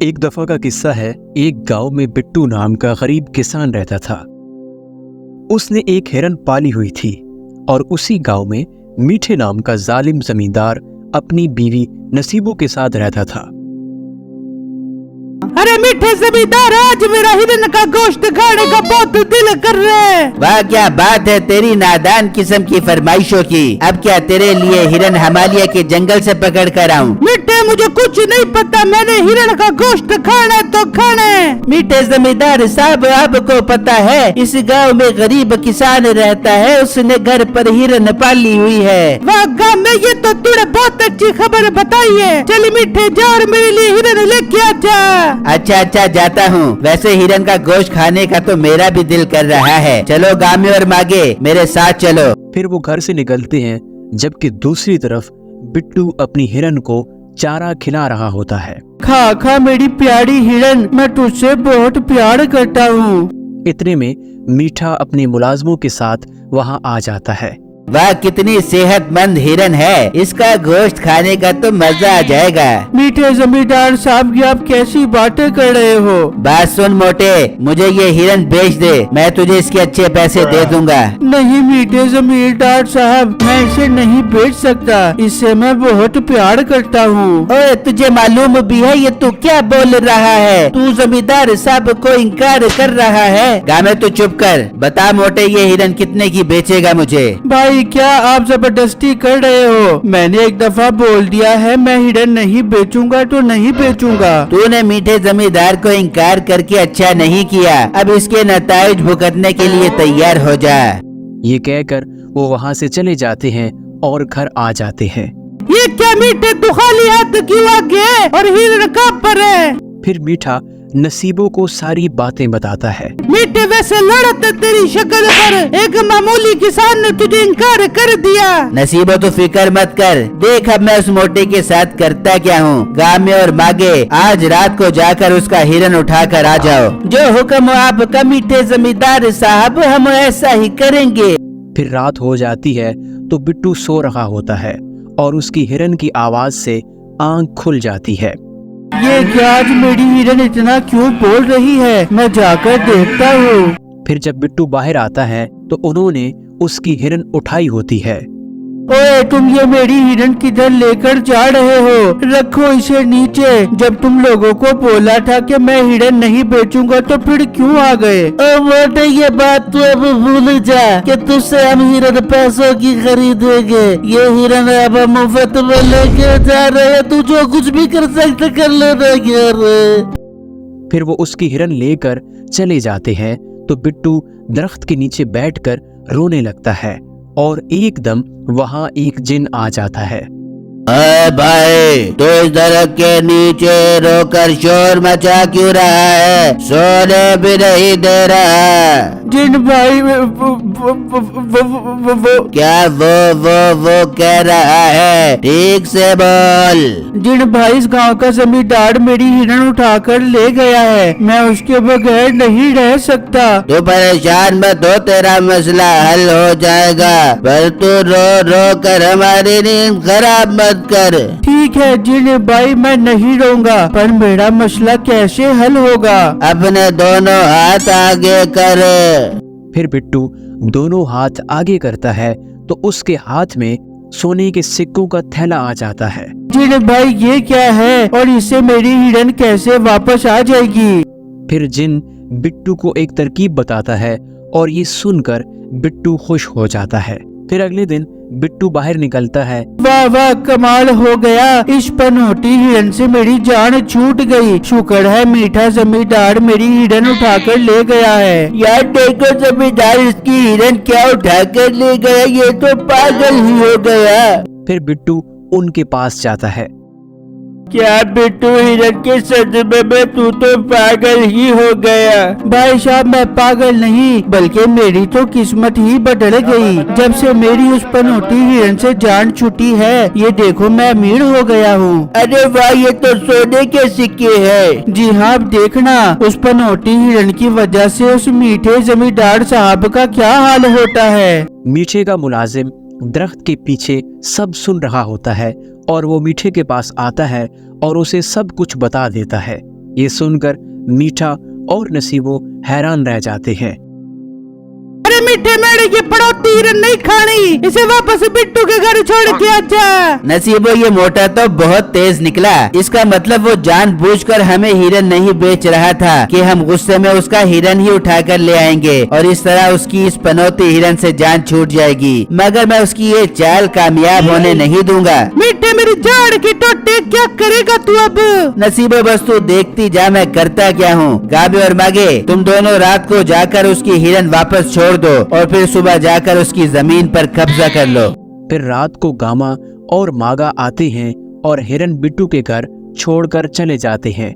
एक दफा का किस्सा है। एक गांव में बिट्टू नाम का गरीब किसान रहता था। उसने एक हिरन पाली हुई थी और उसी गांव में मीठे नाम का जालिम जमींदार अपनी बीवी नसीबों के साथ रहता था। अरे मीठे जमींदार, आज मेरा हिरन का गोश्त खाने का बहुत दिल कर रहा है। वाह, क्या बात है तेरी नादान किस्म की फरमाइशों की। अब क्या तेरे लिए हिरन हिमालय के जंगल से पकड़ कर आऊं? मीठे, मुझे कुछ नहीं पता, मैंने हिरन का गोश्त खाना है तो खाना है। मीठे जमींदार साहब, आपको पता है इस गांव में गरीब किसान रहता है, उसने घर पर हिरन पाली हुई है। वाह गाँव में, ये तो तूने बहुत अच्छी खबर बताई है। चल मीठे, जा और मेरे लिए हिरन लेके आ जा। अच्छा जाता हूँ। वैसे हिरन का गोश्त खाने का तो मेरा भी दिल कर रहा है। चलो गामे और मागे, मेरे साथ चलो। फिर वो घर से निकलते हैं, जबकि दूसरी तरफ बिट्टू अपनी हिरन को चारा खिला रहा होता है। खा खा मेरी प्यारी हिरन, मैं तुझसे बहुत प्यार करता हूँ। इतने में मीठा अपने मुलाजमों के साथ वहां आ जाता है। वाह, कितनी सेहतमंद हिरन है, इसका गोश्त खाने का तो मजा आ जाएगा। मीठे जमींदार साहब, ये आप कैसी बातें कर रहे हो? बात सुन मोटे, मुझे ये हिरन बेच दे, मैं तुझे इसके अच्छे पैसे दे दूंगा। नहीं मीठे जमींदार साहब, मैं इसे नहीं बेच सकता, इससे मैं बहुत प्यार करता हूँ। ओए, तुझे मालूम भी है ये तू क्या बोल रहा है? तू जमींदार साहब को इनकार कर रहा है। गामे तू चुप कर, बता मोटे ये हिरन कितने की बेचेगा मुझे? भाई, क्या आप जबरदस्ती कर रहे हो? मैंने एक दफा बोल दिया है, मैं हिरन नहीं बेचूंगा तो नहीं बेचूंगा। तूने मीठे जमींदार को इनकार करके अच्छा नहीं किया, अब इसके नताइज भुगतने के लिए तैयार हो जा। ये कहकर वो वहां से चले जाते हैं और घर आ जाते हैं। ये क्या मीठे, तू खाली हाथ क्यों आ गया और हिरन कहाँ पर है? फिर मीठा नसीबों को सारी बातें बताता है। मीठे, वैसे लड़त तेरी शक्ल पर एक मामूली किसान ने तुझे इनकार कर दिया। नसीबो तो फिक्र मत कर, देख अब मैं उस मोटे के साथ करता क्या हूँ। गाँव में और मागे, आज रात को जाकर उसका हिरन उठा कर आ जाओ। जो हुक्म हो आपका मीठे जमींदार साहब, हम ऐसा ही करेंगे। फिर रात हो जाती है तो बिट्टू सो रहा होता है और उसकी हिरन की आवाज से आंख खुल जाती है। ये क्या, आज मेरी हिरन इतना क्यों बोल रही है? मैं जाकर देखता हूँ। फिर जब बिट्टू बाहर आता है तो उन्होंने उसकी हिरन उठाई होती है। ओए, तुम ये मेरी हिरन किधर लेकर जा रहे हो? रखो इसे नीचे। जब तुम लोगों को बोला था कि मैं हिरन नहीं बेचूंगा तो फिर क्यों आ गए? मोटे, ये बात तू अब भूल जा कि तुझसे हम हिरन पैसों की खरीदेंगे। ये हिरन अब मुफ्त में लेके जा रहे हैं, तू जो कुछ भी कर सकते कर लेना। फिर वो उसकी हिरन लेकर चले जाते हैं तो बिट्टू दरख्त के नीचे बैठकर रोने लगता है और एकदम वहां एक जिन आ जाता है। भाई, तो इस दरख्त के नीचे रोकर शोर मचा क्यों रहा है? सोने भी नहीं दे रहा। जिन भाई, क्या वो कह रहा है? ठीक से बोल। जिन भाई, इस गांव का जमींदार मेरी हिरन उठाकर ले गया है, मैं उसके बगैर नहीं रह सकता। तू परेशान मत हो, तेरा मसला हल हो जाएगा, पर तू रो रो कर हमारी नींद खराब मत कर। ठीक है जिन भाई, मैं नहीं रोऊंगा, पर मेरा मसला कैसे हल होगा? अपने दोनों हाथ आगे कर। फिर बिट्टू दोनों हाथ आगे करता है तो उसके हाथ में सोने के सिक्कों का थैला आ जाता है। जिन भाई, ये क्या है और इससे मेरी हिरन कैसे वापस आ जाएगी? फिर जिन बिट्टू को एक तरकीब बताता है और ये सुनकर बिट्टू खुश हो जाता है। फिर अगले दिन बिट्टू बाहर निकलता है। वाह वाह, कमाल हो गया, इस पनौटी हिरन से मेरी जान छूट गई। शुक्र है मीठा जमींदार मेरी हिरन उठाकर ले गया है। यार देखो जमींदार, इसकी हिरन क्या उठाकर ले गया, ये तो पागल ही हो गया। फिर बिट्टू उनके पास जाता है। क्या बिट्टू, हिरन के सदमे में तू तो पागल ही हो गया? भाई साहब, मैं पागल नहीं, बल्कि मेरी तो किस्मत ही बदल गई। जब से मेरी उस पनौटी हिरन से जान छूटी है, ये देखो मैं अमीर हो गया हूँ। अरे वाह, ये तो सोने के सिक्के हैं। जी हाँ, अब देखना उस पनौटी हिरन की वजह से उस मीठे जमींदार साहब का क्या हाल होता है। मीठे का मुलाजिम दरख्त के पीछे सब सुन रहा होता है और वो मीठे के पास आता है और उसे सब कुछ बता देता है। ये सुनकर मीठा और नसीबो हैरान रह जाते हैं। अरे मीठे मेरे, ये पड़ोती हिरन नहीं खानी, इसे वापस बिट्टू के घर छोड़ के आजा। नसीबो, ये मोटा तो बहुत तेज निकला। इसका मतलब वो जानबूझकर हमें हिरन नहीं बेच रहा था कि हम गुस्से में उसका हिरन ही उठाकर ले आएंगे और इस तरह उसकी इस पनौती हिरन से जान छूट जाएगी। मगर मैं उसकी ये चाल कामयाब होने नहीं दूंगा। मीठे मेरी जाड़ की टोटे, क्या करेगा तू अब? नसीबो, बस तू देखती जा मैं करता क्या हूँ। गाबे और मागे, तुम दोनों रात को जाकर उसकी हिरन वापस छोड़ दो और फिर सुबह जाकर उसकी जमीन पर कब्जा कर लो। फिर रात को गामा और मागा आते हैं और हिरन बिट्टू के घर छोड़कर चले जाते हैं।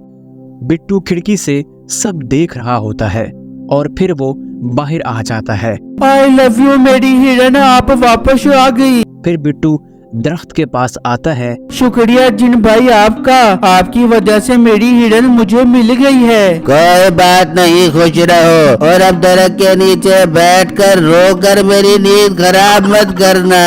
बिट्टू खिड़की से सब देख रहा होता है और फिर वो बाहर आ जाता है। आई लव यू मेरी हिरन, आप वापस आ गई। फिर बिट्टू दरख्त के पास आता है। शुक्रिया जिन भाई आपका, आपकी वजह से मेरी हिरन मुझे मिल गई है। कोई बात नहीं, खुश रहो और अब दरख्त के नीचे बैठकर रोकर मेरी नींद खराब मत करना।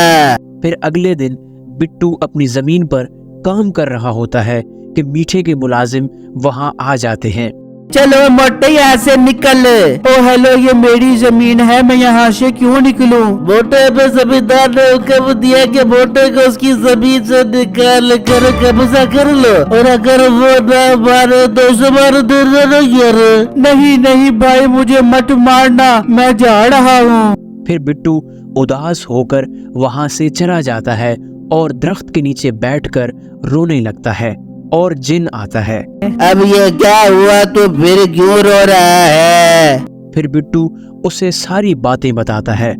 फिर अगले दिन बिट्टू अपनी जमीन पर काम कर रहा होता है कि मीठे के मुलाजिम वहाँ आ जाते हैं। चलो मोटे, यहाँ से निकल। ओ हेलो, ये मेरी जमीन है, मैं यहाँ से क्यों निकलूं? मोटे पे जमींदार ने हुक्म दिया कि मोटे को उसकी जमीन से निकाल कर कब्जा कर लो और अगर वो न मारे तो उसे मार देना ना यार। नहीं नहीं भाई, मुझे मत मारना, मैं जा रहा हूँ। फिर बिट्टू उदास होकर वहाँ से चला जाता है और दरख्त के नीचे बैठकर रोने लगता है और जिन आता है। अब ये क्या हुआ, तो फिर क्यों रो रहा है? फिर बिट्टू उसे सारी बातें बताता है।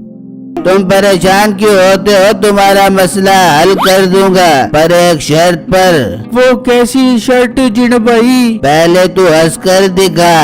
तुम परेशान क्यों होते हो? तुम्हारा मसला हल कर दूंगा, पर एक शर्त पर। वो कैसी शर्त जिन भाई? पहले तू हंसकर दिखा।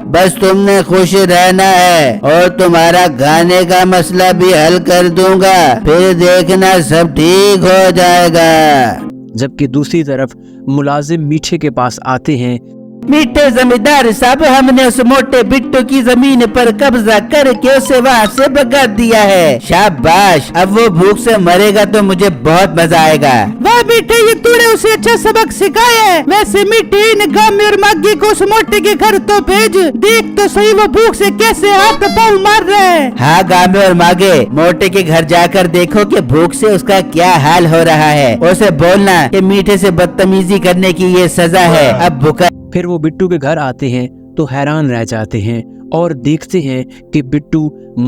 बस तुमने खुश रहना है और तुम्हारा खाने का मसला भी हल कर दूंगा, फिर देखना सब ठीक हो जाएगा। जबकि दूसरी तरफ मुलाजिम मीठे के पास आते हैं। मीठे जमींदार साहब, हमने उस मोटे बिट्टू की जमीन पर कब्जा करके उसे वहाँ से भगा दिया है। शाबाश, अब वो भूख से मरेगा तो मुझे बहुत मजा आएगा। वाह मीठे, ये तूने उसे अच्छा सबक सिखाया है। वैसे मीठे, इन गामे और मागी को उस मोटे के घर तो भेज, देख तो सही वो भूख से कैसे हाथ पाँव मार रहा है। हाँ गामे और मागे, मोटे के घर जाकर देखो कि भूख से उसका क्या हाल हो रहा है। उसे बोलना कि मीठे से बदतमीजी करने की ये सजा है। अब भूखा। फिर वो बिट्टू के घर आते हैं तो हैरान रह जाते हैं और देखते हैं कि बिट्टू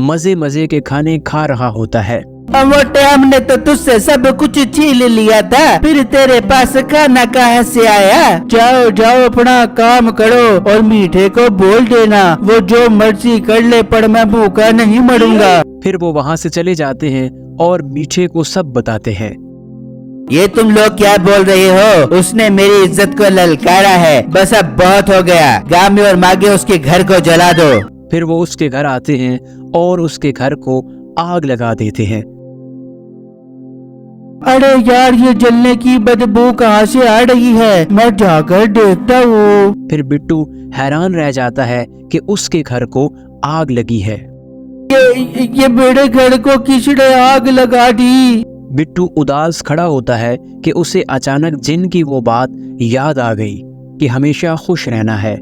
मजे मजे के खाने खा रहा होता है। मोटे, हमने तो तुझसे सब कुछ छीन लिया था, फिर तेरे पास खाना कहाँ से आया? जाओ जाओ, अपना काम करो और मीठे को बोल देना वो जो मर्जी कर ले, पर मैं भूखा नहीं मरूंगा। फिर वो वहाँ से चले जाते हैं और मीठे को सब बताते हैं। ये तुम लोग क्या बोल रहे हो? उसने मेरी इज्जत को ललकारा है, बस अब बहुत हो गया। गामे और मागे, उसके घर को जला दो। फिर वो उसके घर आते हैं और उसके घर को आग लगा देते हैं। अरे यार, ये जलने की बदबू कहाँ से आ रही है? मैं जाकर देखता हूँ। फिर बिट्टू हैरान रह जाता है कि उसके घर को आग लगी है। ये मेरे घर को किसने आग लगा दी? बिट्टू उदास खड़ा होता है कि उसे अचानक जिन की वो बात याद आ गई कि हमेशा खुश रहना है।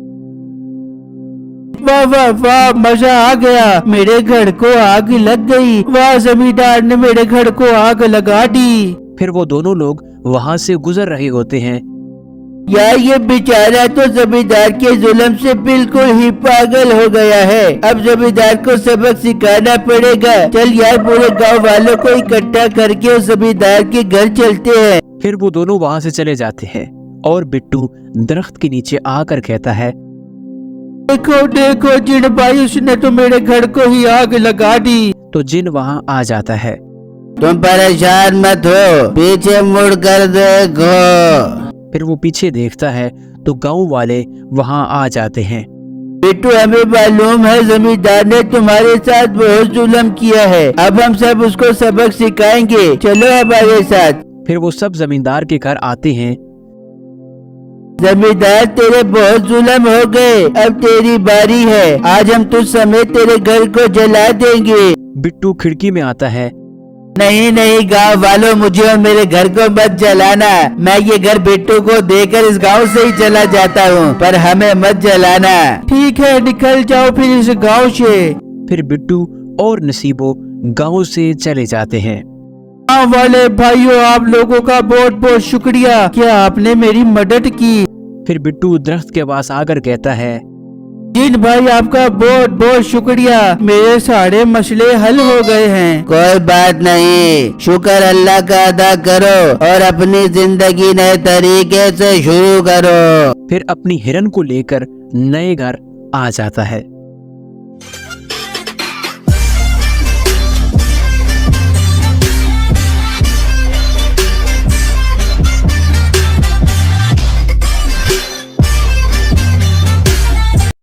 वाह वाह वाह, मजा आ गया, मेरे घर को आग लग गई। वाह, जमींदार ने मेरे घर को आग लगा दी। फिर वो दोनों लोग वहाँ से गुजर रहे होते हैं। यार, ये बेचारा तो जमींदार के जुल्म से बिल्कुल ही पागल हो गया है। अब जमींदार को सबक सिखाना पड़ेगा। चल यार, पूरे गांव वालों को इकट्ठा करके उस जमींदार के घर चलते हैं। फिर वो दोनों वहाँ से चले जाते हैं और बिट्टू दरख्त के नीचे आकर कहता है, देखो देखो जिन भाई, उसने तो मेरे घर को ही आग लगा दी। तो जिन वहाँ आ जाता है। तुम परेशान मत हो, पीछे मुड़ कर देखो। फिर वो पीछे देखता है तो गांव वाले वहाँ आ जाते हैं। बिट्टू, हमें मालूम है जमींदार ने तुम्हारे साथ बहुत जुल्म किया है, अब हम सब उसको सबक सिखाएंगे, चलो हमारे साथ। फिर वो सब जमींदार के घर आते हैं। जमींदार, तेरे बहुत जुल्म हो गए, अब तेरी बारी है। आज हम तुझ समेत तेरे घर को जला देंगे। बिट्टू खिड़की में आता है। नहीं नहीं गांव वालों, मुझे और मेरे घर को मत जलाना। मैं ये घर बिट्टू को देकर इस गांव से ही चला जाता हूँ, पर हमें मत जलाना। ठीक है, निकल जाओ फिर इस गांव से। फिर बिट्टू और नसीबो गांव से चले जाते हैं। गांव वाले भाइयों, आप लोगों का बहुत बहुत शुक्रिया, क्या आपने मेरी मदद की। फिर बिट्टू दरख्त के पास आकर कहता है, जिन भाई आपका बहुत बहुत शुक्रिया, मेरे सारे मसले हल हो गए हैं। कोई बात नहीं, शुक्र अल्लाह का अदा करो और अपनी जिंदगी नए तरीके से शुरू करो। फिर अपनी हिरन को लेकर नए घर आ जाता है।